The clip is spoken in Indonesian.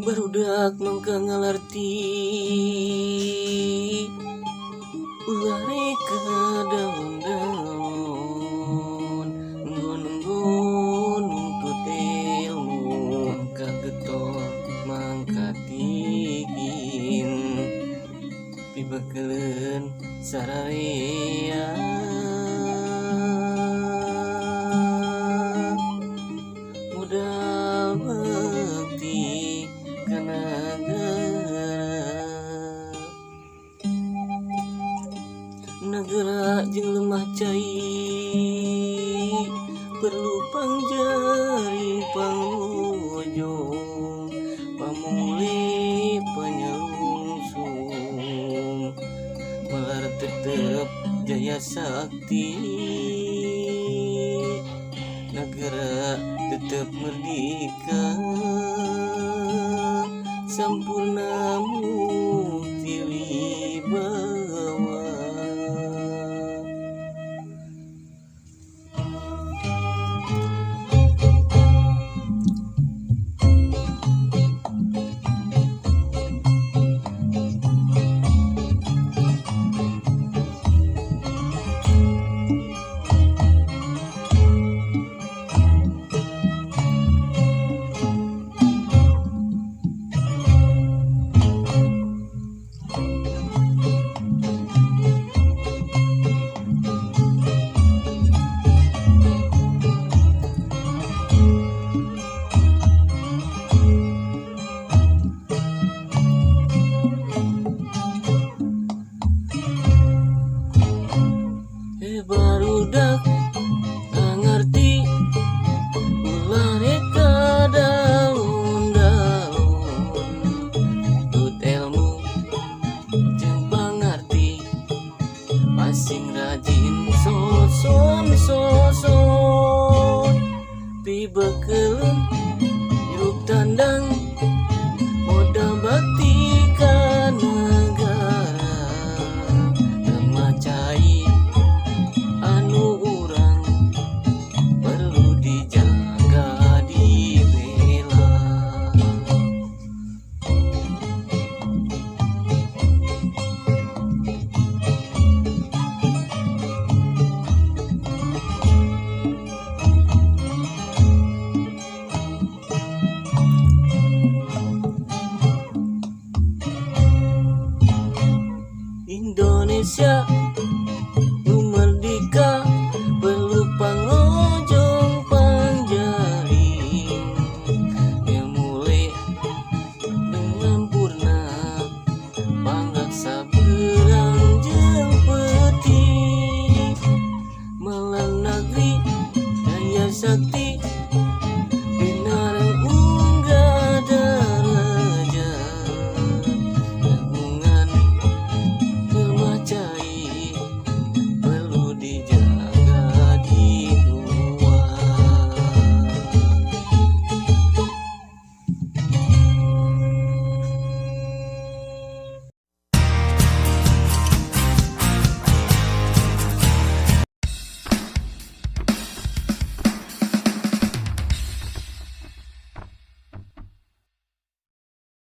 Barudak mangka ngalarti ulah reka daun-daun nggon-nggon nuntut ilmu kagetor mangka tigin pibakeleun sararea modal bekti kana negara jeung lemah cai perlu pangjari pangujung pamuli penyelungsung malar tetep jaya sakti negara tetep merdeka sampurna mukti wibawa. Barudak ngarti ulah reka daun-daun tut ilmu jeung pangarti masing rajin soson pibakeleun